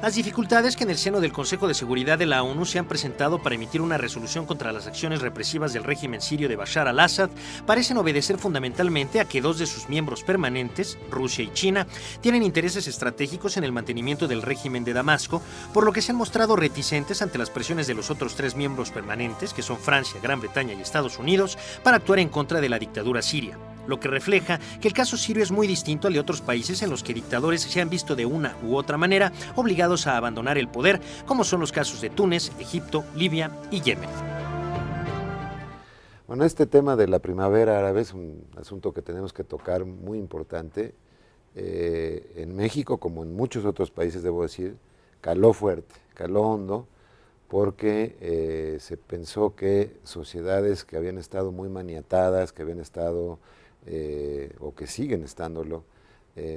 Las dificultades que en el seno del Consejo de Seguridad de la ONU se han presentado para emitir una resolución contra las acciones represivas del régimen sirio de Bashar al-Assad parecen obedecer fundamentalmente a que dos de sus miembros permanentes, Rusia y China, tienen intereses estratégicos en el mantenimiento del régimen de Damasco, por lo que se han mostrado reticentes ante las presiones de los otros tres miembros permanentes, que son Francia, Gran Bretaña y Estados Unidos, para actuar en contra de la dictadura siria, lo que refleja que el caso sirio es muy distinto al de otros países en los que dictadores se han visto de una u otra manera obligados a abandonar el poder, como son los casos de Túnez, Egipto, Libia y Yemen. Bueno, este tema de la primavera árabe es un asunto que tenemos que tocar muy importante. En México, como en muchos otros países, debo decir, caló fuerte, caló hondo, porque se pensó que sociedades que habían estado muy maniatadas, que habían estado o que siguen estándolo,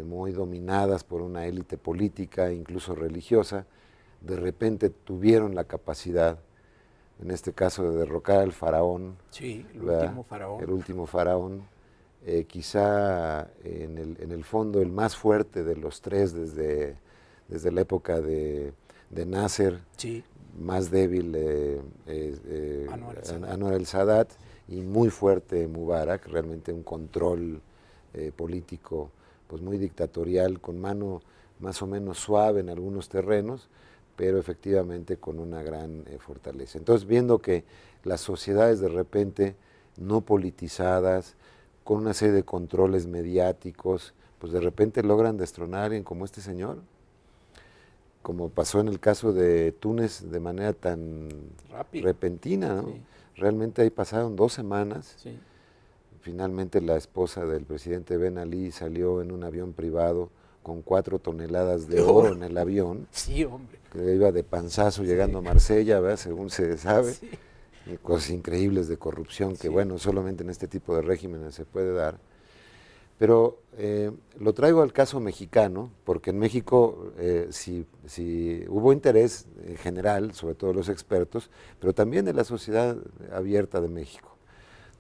muy dominadas por una élite política, incluso religiosa, de repente tuvieron la capacidad, en este caso, de derrocar al faraón. Sí, el último faraón, quizá en el fondo el más fuerte de los tres desde la época de Nasser, sí, más débil Anwar el-Sadat, y muy fuerte Mubarak, realmente un control político pues muy dictatorial, con mano más o menos suave en algunos terrenos, pero efectivamente con una gran fortaleza. Entonces, viendo que las sociedades de repente no politizadas, con una serie de controles mediáticos, pues de repente logran destronar a alguien como este señor, como pasó en el caso de Túnez de manera tan repentina, ¿no? Sí. Realmente ahí pasaron 2 semanas. Sí. Finalmente la esposa del presidente Ben Ali salió en un avión privado con 4 toneladas de oro en el avión. Sí, hombre. Que iba de panzazo llegando a Marsella, ¿verdad? Según se sabe. Sí. Y cosas increíbles de corrupción que, bueno, solamente en este tipo de regímenes se puede dar. Pero lo traigo al caso mexicano, porque en México sí hubo interés en general, sobre todo los expertos, pero también de la sociedad abierta de México,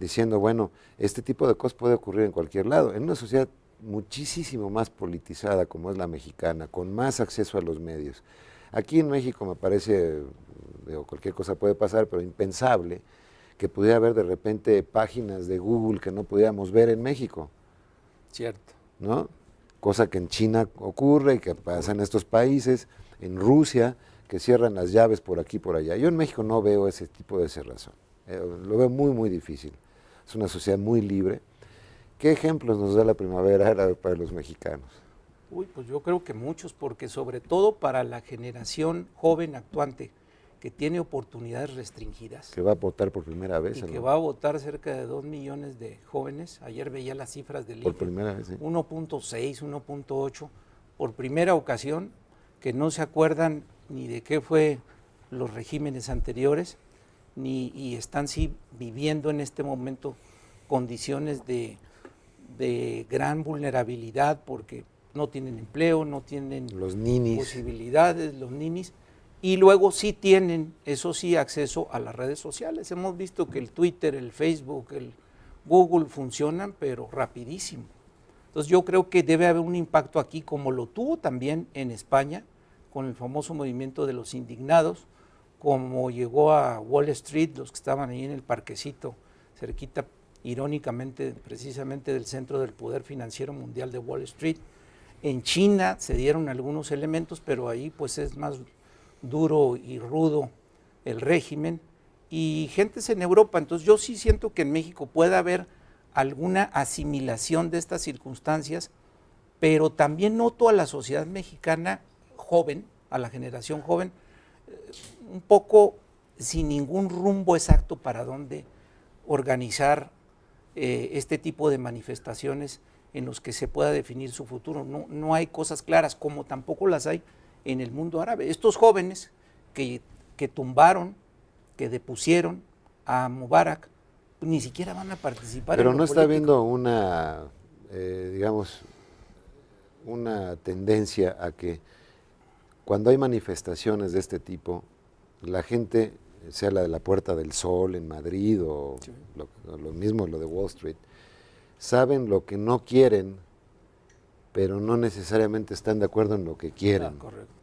diciendo, bueno, este tipo de cosas puede ocurrir en cualquier lado. En una sociedad muchísimo más politizada como es la mexicana, con más acceso a los medios. Aquí en México me parece, cualquier cosa puede pasar, pero impensable que pudiera haber de repente páginas de Google que no pudiéramos ver en México. Cierto. ¿No? Cosa que en China ocurre y que pasa en estos países, en Rusia, que cierran las llaves por aquí y por allá. Yo en México no veo ese tipo de cerrazón. Lo veo muy, muy difícil. Es una sociedad muy libre. ¿Qué ejemplos nos da la primavera árabe para los mexicanos? Uy, pues yo creo que muchos, porque sobre todo para la generación joven actuante, que tiene oportunidades restringidas. Que va a votar por primera vez. Y que va a votar cerca de 2 millones de jóvenes. Ayer veía las cifras del INE. Por primera vez, sí. 1.6, 1.8, por primera ocasión, que no se acuerdan ni de qué fue los regímenes anteriores, y están sí viviendo en este momento condiciones de gran vulnerabilidad, porque no tienen empleo, no tienen los ninis, posibilidades, los ninis. Y luego sí tienen, eso sí, acceso a las redes sociales. Hemos visto que el Twitter, el Facebook, el Google funcionan, pero rapidísimo. Entonces yo creo que debe haber un impacto aquí, como lo tuvo también en España, con el famoso movimiento de los indignados, como llegó a Wall Street, los que estaban ahí en el parquecito, cerquita, irónicamente, precisamente del centro del poder financiero mundial de Wall Street. En China se dieron algunos elementos, pero ahí pues es más duro y rudo el régimen, y gentes en Europa. Entonces yo sí siento que en México puede haber alguna asimilación de estas circunstancias, pero también noto a la sociedad mexicana joven, a la generación joven, un poco sin ningún rumbo exacto para dónde organizar este tipo de manifestaciones en los que se pueda definir su futuro. No hay cosas claras, como tampoco las hay en el mundo árabe. Estos jóvenes que tumbaron, que depusieron a Mubarak, pues ni siquiera van a participar. Pero en lo no político. Está habiendo una, digamos, una tendencia a que cuando hay manifestaciones de este tipo, la gente, sea la de la Puerta del Sol en Madrid o sí, lo mismo lo de Wall Street, saben lo que no quieren, pero no necesariamente están de acuerdo en lo que quieren. Correcto.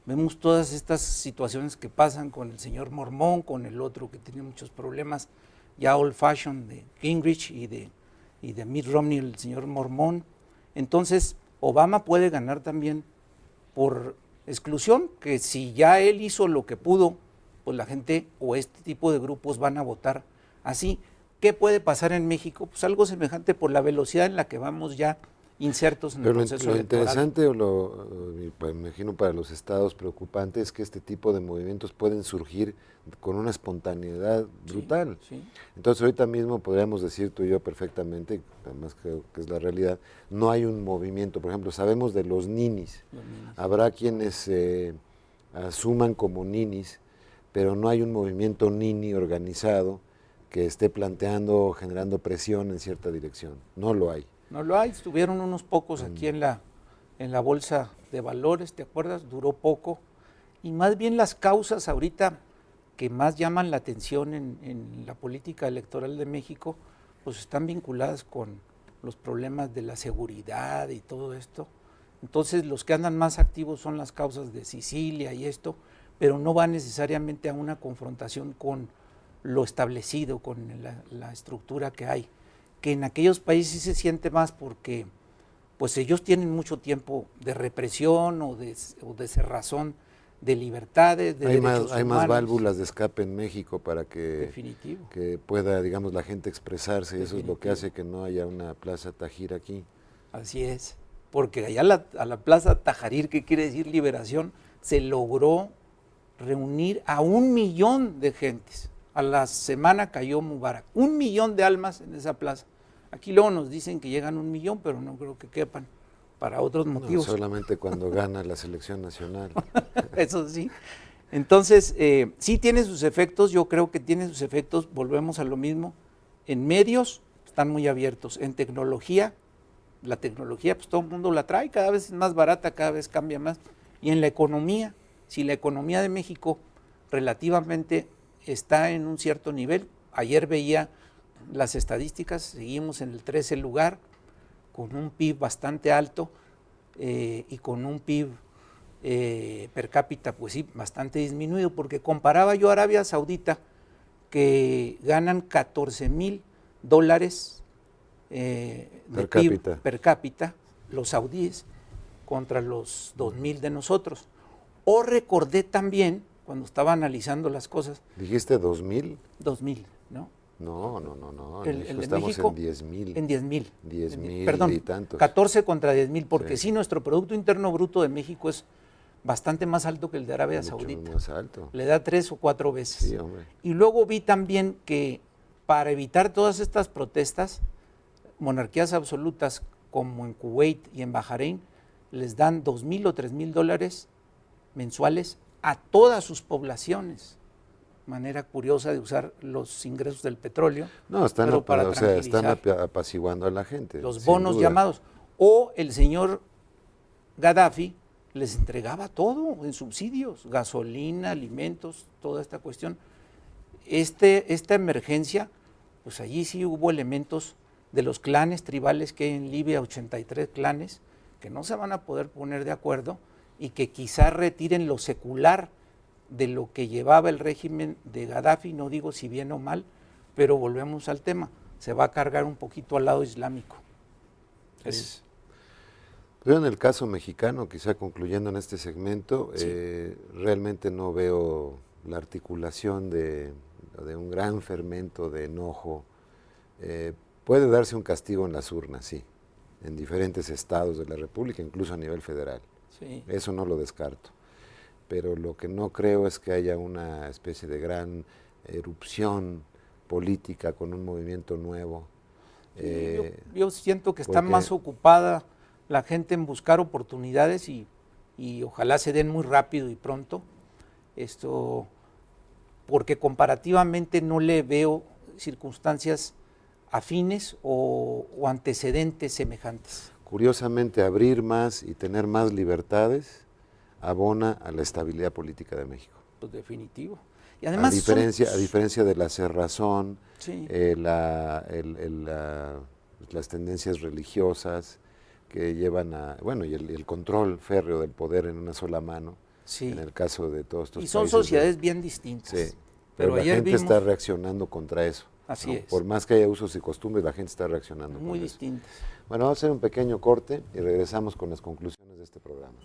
vemos todas estas situaciones que pasan con el señor Mormón, con el otro que tiene muchos problemas, ya old fashion de Gingrich y de Mitt Romney, el señor Mormón. Entonces, Obama puede ganar también por exclusión, que si ya él hizo lo que pudo, pues la gente o este tipo de grupos van a votar así. ¿Qué puede pasar en México? Pues algo semejante por la velocidad en la que vamos ya insertos en el proceso lo electoral. interesante, me imagino para los estados preocupante, es que este tipo de movimientos pueden surgir con una espontaneidad brutal. Sí, sí. Entonces ahorita mismo podríamos decir tú y yo perfectamente, además creo que es la realidad, no hay un movimiento. Por ejemplo, sabemos de los ninis. Habrá quienes asuman como ninis, pero no hay un movimiento nini organizado que esté planteando, generando presión en cierta dirección. No lo hay. No lo hay, estuvieron unos pocos aquí en la bolsa de valores, ¿te acuerdas? Duró poco. Y más bien las causas ahorita que más llaman la atención en la política electoral de México, pues están vinculadas con los problemas de la seguridad y todo esto. Entonces los que andan más activos son las causas de Sicilia y esto, pero no va necesariamente a una confrontación con lo establecido, con la estructura que hay, que en aquellos países sí se siente más porque pues ellos tienen mucho tiempo de represión o de cerrazón de libertades, de derechos humanos. Hay más válvulas de escape en México para que pueda, digamos, la gente expresarse, y eso es lo que hace que no haya una Plaza Tajir aquí. Así es, porque allá a la Plaza Tajarir, que quiere decir liberación, se logró reunir a 1 millón de gentes. A la semana cayó Mubarak, 1 millón de almas en esa plaza. Aquí luego nos dicen que llegan 1 millón, pero no creo que quepan para otros motivos. No, solamente cuando gana la selección nacional. Eso sí. Entonces, sí tiene sus efectos, yo creo que tiene sus efectos, volvemos a lo mismo. En medios están muy abiertos, en tecnología, la tecnología pues todo el mundo la trae, cada vez es más barata, cada vez cambia más. Y en la economía, si la economía de México relativamente está en un cierto nivel, ayer veía las estadísticas, seguimos en el 13 lugar, con un PIB bastante alto y con un PIB per cápita, pues sí, bastante disminuido, porque comparaba yo a Arabia Saudita, que ganan $14,000 per cápita, los saudíes, contra los 2,000 de nosotros. O recordé también, cuando estaba analizando las cosas. ¿Dijiste 2,000? 2,000, ¿no? No. En estamos México, en 10,000. En 10,000. 10,000 perdón, y tantos. 14 contra 10,000, porque sí, nuestro Producto Interno Bruto de México es bastante más alto que el de Arabia Saudita. Mucho más alto. Le da 3 o 4 veces. Sí, hombre. Y luego vi también que para evitar todas estas protestas, monarquías absolutas como en Kuwait y en Bahrein, les dan $2,000 o $3,000 mensuales a todas sus poblaciones. Manera curiosa de usar los ingresos del petróleo. No, están apaciguando a la gente. Los bonos llamados. O el señor Gaddafi les entregaba todo en subsidios, gasolina, alimentos, toda esta cuestión. Esta emergencia, pues allí sí hubo elementos de los clanes tribales que hay en Libia, 83 clanes, que no se van a poder poner de acuerdo y que quizá retiren lo secular de lo que llevaba el régimen de Gaddafi, no digo si bien o mal, pero volvemos al tema, se va a cargar un poquito al lado islámico. Yo en el caso mexicano, quizá concluyendo en este segmento, realmente no veo la articulación de un gran fermento de enojo. Puede darse un castigo en las urnas, sí, en diferentes estados de la República, incluso a nivel federal. Sí. Eso no lo descarto. Pero lo que no creo es que haya una especie de gran erupción política con un movimiento nuevo. Yo siento que está más ocupada la gente en buscar oportunidades y ojalá se den muy rápido y pronto. Porque comparativamente no le veo circunstancias afines o antecedentes semejantes. Curiosamente, abrir más y tener más libertades abona a la estabilidad política de México. Pues definitivo. Y además a diferencia de la cerrazón, sí, las tendencias religiosas que llevan y el control férreo del poder en una sola mano, Sí. en el caso de todos estos Y son países sociedades bien distintas. Sí, pero la ayer gente vimos está reaccionando contra eso. Así ¿no? es. Por más que haya usos y costumbres, la gente está reaccionando muy contra eso. distintas. Bueno, vamos a hacer un pequeño corte y regresamos con las conclusiones de este programa.